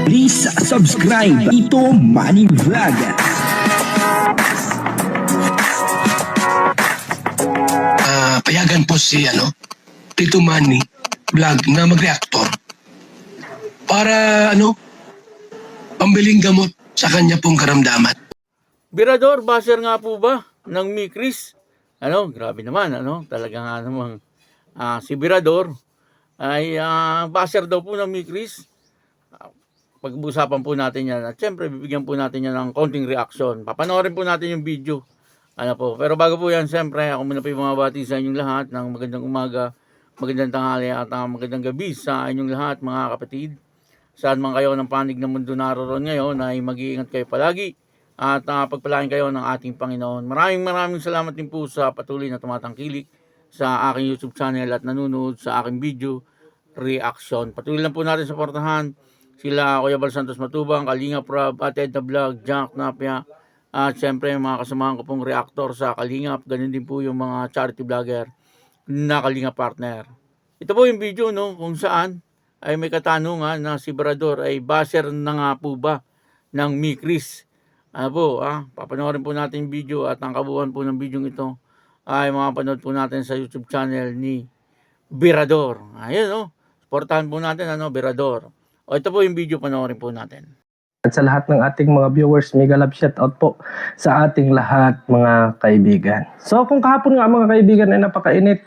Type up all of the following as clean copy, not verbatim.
Please subscribe Ito Money Vlog. Payagan po si Tito Manny Vlog na mag-reactor para pambiling gamot sa kanya pong karamdaman. Birador, basher nga po ba ng Mikris? Grabe naman, talaga nga namang si Birador ay basher daw po ng Mikris. Pag-usapan po natin yan at syempre bibigyan po natin yan ng konting reaction. Papanoorin po natin yung video. Pero bago po yan, syempre ako muna po yung mga bati sa inyong lahat ng magandang umaga, magandang tanghali at magandang gabi sa inyong lahat mga kapatid. Saan man kayo ng panig ng mundo naroon ngayon ay mag-iingat kayo palagi at pagpalain kayo ng ating Panginoon. Maraming salamat din po sa patuloy na tumatangkilik sa aking YouTube channel at nanonood sa aking video reaction. Patuloy lang po natin suportahan sila Kuya Bal Santos Matubang, Kalinga Prab, at Ed the Vlog, Jack Napia, at syempre mga kasamahan ko pong reactor sa Kalingap, ganun din po yung mga charity vlogger na Kalinga partner. Ito po yung video kung saan ay may katanungan na si Birador ay basher na nga po ba ng Mikris. Papanoorin po natin yung video at ang kabuuan po ng video ito ay mapapanood po natin sa YouTube channel ni Birador. Ayun supportahan po natin Birador. Ito po yung video, panoorin po natin. At sa lahat ng ating mga viewers, mega love shoutout po sa ating lahat mga kaibigan. So kung kahapon nga mga kaibigan ay napakainit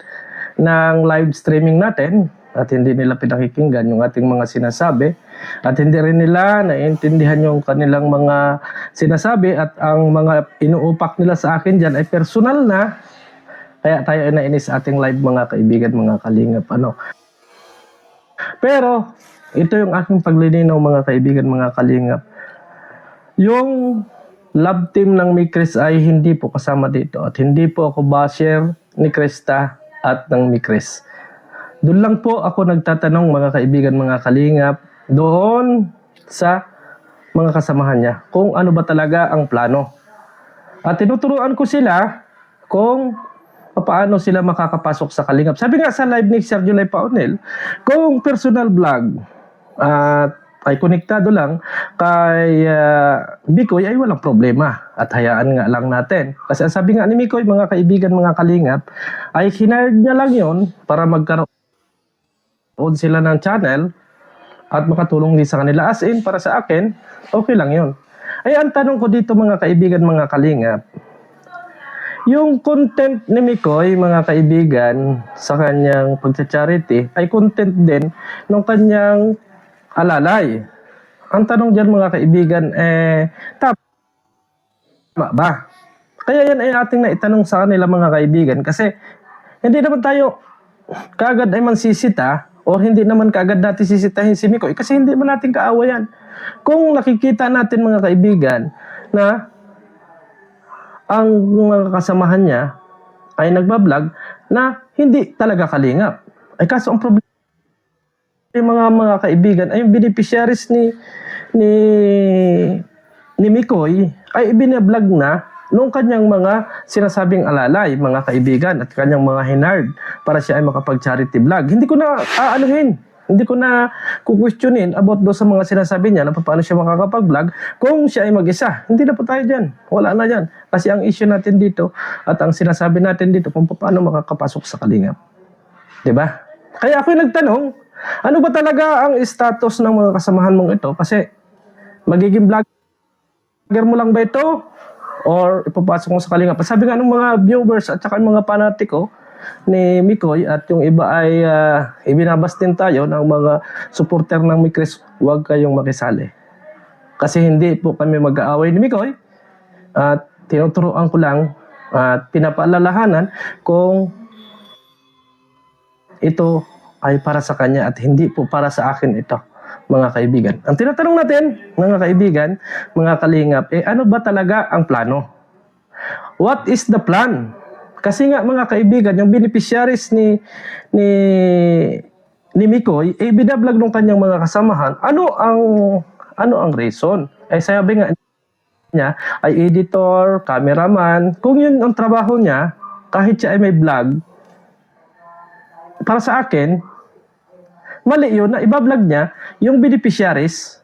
ng live streaming natin at hindi nila pinakikinggan yung ating mga sinasabi at hindi rin nila naiintindihan yung kanilang mga sinasabi at ang mga inuupak nila sa akin dyan ay personal na, kaya tayo ay nainis sa ating live mga kaibigan, mga kalingap. Pero ito yung aking paglilinaw mga kaibigan, mga kalingap. Yung love team ng Mikris ay hindi po kasama dito at hindi po ako basher ni Krista at ng Mikris. Doon lang po ako nagtatanong mga kaibigan, mga kalingap, doon sa mga kasamahan niya kung ano ba talaga ang plano. At tinuturuan ko sila kung paano sila makakapasok sa Kalingap. Sabi nga sa live ni Sir Julay Paunel, kung personal vlog at ay konektado lang kay Mikoy ay walang problema at hayaan nga lang natin. Kasi ang sabi nga ni Mikoy, mga kaibigan, mga kalingap, ay hinard niya lang yon para magkaroon sila ng channel at makatulong din sa kanila. As in, para sa akin, okay lang yon. Ay ang tanong ko dito mga kaibigan, mga kalingap, yung content ni Mikoy, mga kaibigan, sa kanyang pagsa-charity ay content din ng kanyang alalay. Ang tanong dyan mga kaibigan, tama ba? Kaya yan ay ating naitanong sa kanila mga kaibigan kasi hindi naman tayo kaagad ay mansisita o hindi naman kaagad natin sisitahin si Mikoy kasi hindi man natin kaawayan. Kung nakikita natin mga kaibigan na ang mga kasamahan niya ay nagbablog na hindi talaga kalingap. Ay kaso ang problema yung mga kaibigan ay yung beneficiaries ni Mikoy ay ibinablog na nung kanyang mga sinasabing alalay, mga kaibigan, at kanyang mga hinard para siya ay makapag-charity vlog. Hindi ko na hindi ko na kukwestiyonin about do sa mga sinasabi niya na paano siya makakapag-vlog kung siya ay mag-isa. Hindi na po tayo dyan. Wala na dyan. Kasi ang issue natin dito at ang sinasabi natin dito kung paano makakapasok sa Kalingap. Diba? Kaya ako yung nagtanong, ano ba talaga ang status ng mga kasamahan mong ito? Kasi magiging vlogger mo lang ba ito? Or ipapasok mo sa Kalingap? Sabi nga ng mga viewers at saka ng mga panatiko ni Mikoy at yung iba ay ibinabas din tayo ng mga supporter ng Mikris, huwag kayong makisali. Kasi hindi po kami mag-aaway ni Mikoy at tinuturuan ko lang at pinapaalalahanan kung ito ay para sa kanya at hindi po para sa akin ito, mga kaibigan. Ang tinatanong natin, mga kaibigan, mga kalingap, ano ba talaga ang plano? What is the plan? Kasi nga mga kaibigan, yung beneficiaries ni Mikoy, binablog ng kanyang mga kasamahan. Ano ang reason? Sabi nga niya ay editor, cameraman. Kung yun ang trabaho niya, kahit siya ay may vlog, para sa akin, mali yun na ibablog niya yung beneficiaries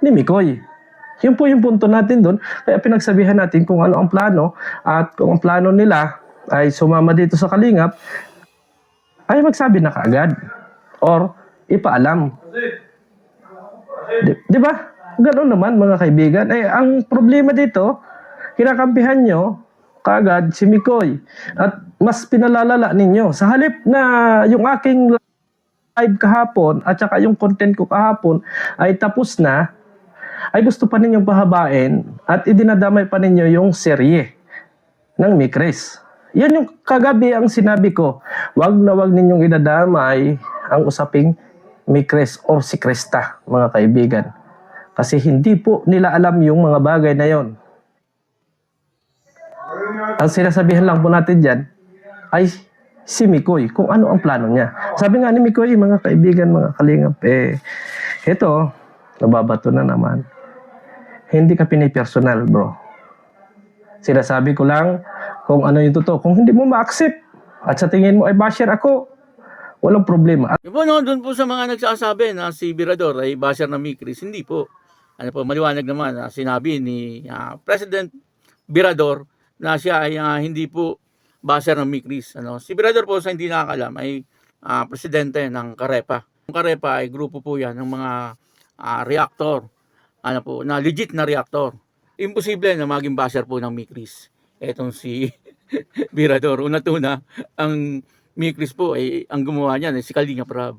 ni Mikoy. Yun po yung punto natin doon. Kaya pinagsabihan natin kung ano ang plano at kung ang plano nila ay sumama dito sa Kalingap, ay magsabi na kaagad or ipaalam. Di ba? Ganoon naman mga kaibigan. Ang problema dito, kinakampihan nyo kaagad si Mikoy at mas pinalalala ninyo. Sa halip na yung aking live kahapon at saka yung content ko kahapon ay tapos na, ay gusto pa ninyong pahabain at idinadamay pa ninyo yung serye ng Mikris. Yan yung kagabi ang sinabi ko. Wag na wag ninyong idadamay ang usaping Mikris or si Krista, mga kaibigan. Kasi hindi po nila alam yung mga bagay na yon. Ang sinasabihan lang po natin dyan ay si Mikoy, kung ano ang plano niya. Sabi nga ni Mikoy, mga kaibigan, mga kalingap, ito, nababato na naman. Hindi ka pinipersonal, bro. Sinasabi ko lang kung ano yung totoo. Kung hindi mo ma-accept at sa tingin mo ay basher ako, walang problema. Yung po, no, doon po sa mga nagsasabi na si Virador ay basher ng Mikris, hindi po. Ano po, maliwanag naman na sinabi ni President Virador na siya ay hindi po basher ng Mikris. Ano? Si Virador po, sa hindi nakakalam, ay presidente ng Karepa. Ang Karepa ay grupo po yan ng mga reactor, ano po, na legit na reactor. Imposible na maging basher po ng Mikris. Etong si Virador. Una-tuna, ang Mikris po ay ang gumawa niyan ay si Kalingap Rab.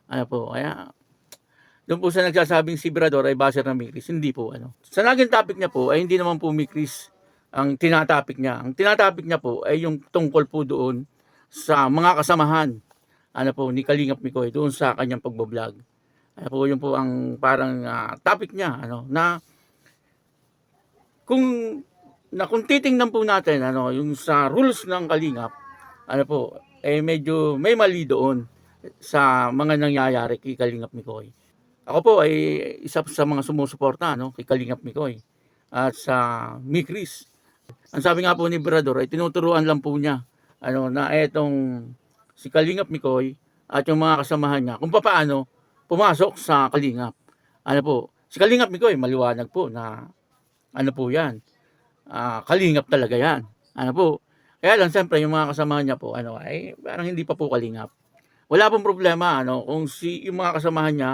Ano po, kaya doon po sa nagsasabing si Virador ay basher ng Mikris, hindi po ano. Sa naging topic niya po ay hindi naman po Mikris ang tinatapik niya. Ang tinatapik niya po ay yung tungkol po doon sa mga kasamahan ano po ni Kalingap Mikoy doon sa kanyang pagbo-vlog. Ano po yun po ang parang topic niya ano na kung titingnan po natin ano yung sa rules ng Kalingap ano po medyo may mali doon sa mga nangyayari kay Kalingap Mikoy. Ako po ay isa sa mga sumusuporta no kay Kalingap Mikoy at sa Mikris. Ang sabi nga po ni Virador ay tinuturuan lang po niya ano na etong si Kalingap Mikoy at yung mga kasamahan niya kung paano pumasok sa Kalingap. Ano po, si Kalingap Mikoy maliwanag po na ano po 'yan. Kalingap talaga 'yan. Ano po? Kaya lang siyempre yung mga kasamahan niya po ano ay parang hindi pa po Kalingap. Wala pong problema ano kung yung mga kasamahan niya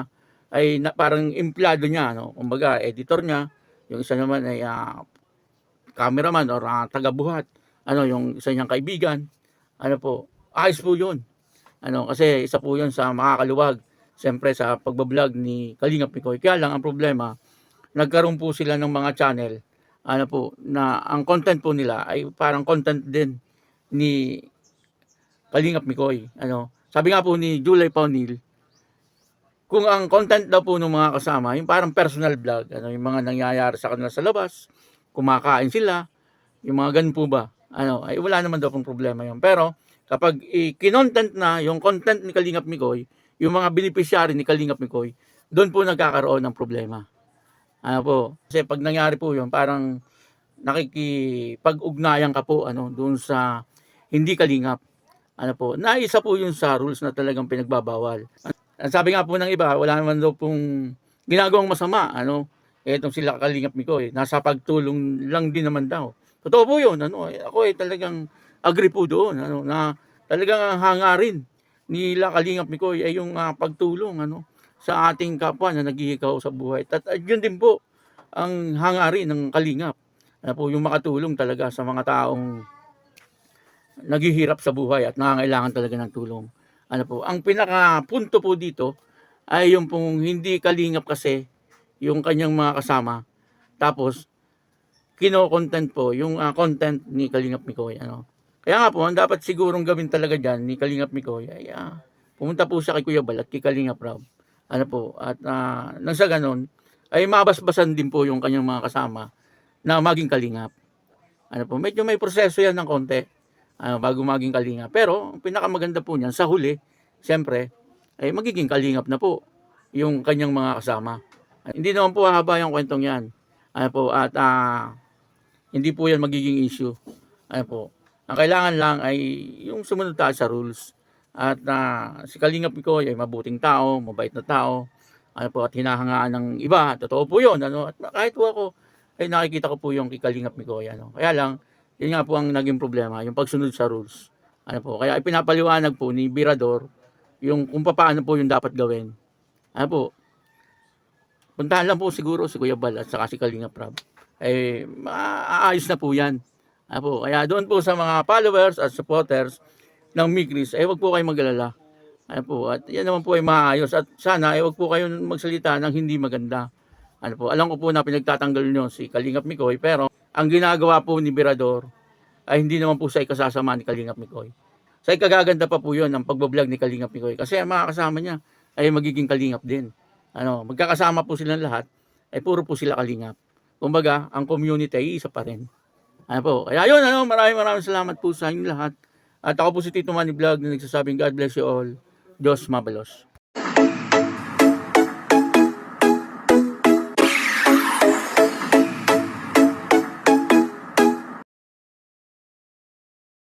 ay parang empleyado niya no, kumbaga editor niya, yung isa naman ay cameraman or taga-buhat, ano yung isa niyang kaibigan, ano po, ayos po 'yun. Ano kasi isa po 'yun sa makakaluwag siyempre sa pagbablog ni Kalingap Mikoy. Kaya lang ang problema, nagkaroon po sila ng mga channel ano po na ang content po nila ay parang content din ni Kalingap Mikoy. Ano, sabi nga po ni July Paunil, kung ang content daw po ng mga kasama, yung parang personal vlog, ano, yung mga nangyayari sa kanila sa labas, kumakain sila, yung mga ganun po ba, ano, ay wala naman daw pong problema yun. Pero, kapag kinontent na yung content ni Kalingap Mikoy, yung mga beneficiary ni Kalingap Mikoy, doon po nagkakaroon ng problema. Ano po, kasi pag nangyari po yun, parang nakikipag-ugnayan ka po, ano, doon sa hindi Kalingap. Ano po, naisa po yun sa rules na talagang pinagbabawal. Ang sabi nga po ng iba, wala naman daw pong ginagawang masama, ano, etong sila Kalingap Mikoy, nasa pagtulong lang din naman daw. Totoo po yun, ano, ako talagang agree po doon, ano, na talagang ang hangarin nila Kalingap Mikoy ay yung pagtulong, ano, sa ating kapwa na naghihikaw sa buhay. At yun din po ang hangarin ng Kalingap, ano po, yung makatulong talaga sa mga taong naghihirap sa buhay at nangangailangan talaga ng tulong. Ano po, ang pinaka-punto po dito ay yung pong hindi Kalingap kasi yung kanyang mga kasama. Tapos, kino-content po yung content ni Kalingap Mikoy. Ano. Kaya nga po, ang dapat sigurong gawin talaga dyan ni Kalingap Mikoy ay pumunta po siya kay Kuya Bal at kay Kalingap Rob. Ano po, at nang sa ganun, ay mabasbasan din po yung kanyang mga kasama na maging Kalingap. Ano po, medyo may proseso yan ng konti. Bago maging Kalingap. Pero, ang pinakamaganda po niyan, sa huli, siyempre, ay magiging Kalingap na po yung kanyang mga kasama. Hindi naman po hahaba yung kwentong yan. Ano po, at hindi po yan magiging issue. Ano po, ang kailangan lang ay yung sumunod tayo sa rules. At si Kalingap Mikoy ay mabuting tao, mabait na tao. ano po, at hinahangaan ng iba. Totoo po yun. Ano? At kahit po ako, ay nakikita ko po yung kay Kalingap Mikoy. Ano? Kaya lang, yun nga po ang naging problema, yung pagsunod sa rules. Ano po, kaya ipinapaliwanag po ni Birador yung kung paano po yung dapat gawin. Ano po, puntahan lang po siguro si Kuya Bal at saka si Kalingap Rab. Eh, maaayos na po yan. Ano po, kaya doon po sa mga followers at supporters ng Migris, eh wag po kayong mag-alala. Ano po, at yan naman po ay maayos. At sana, eh wag po kayong magsalita ng hindi maganda. Ano po, alam ko po na pinagtatanggal nyo si Kalingap Mikoy, pero ang ginagawa po ni Birador ay hindi naman po sa ikasasama ni Kalingap Mikoy. Sa ikagaganda pa po yun ang pagbablog ni Kalingap Mikoy. Kasi ang mga kasama niya ay magiging Kalingap din. Ano, magkakasama po silang lahat, ay puro po sila Kalingap. Kumbaga, ang community ay isa pa rin. Ano po, kaya yun, ano, maraming salamat po sa inyo lahat. At ako po si Tito Manny Vlog na nagsasabing God bless you all. Diyos mabalos.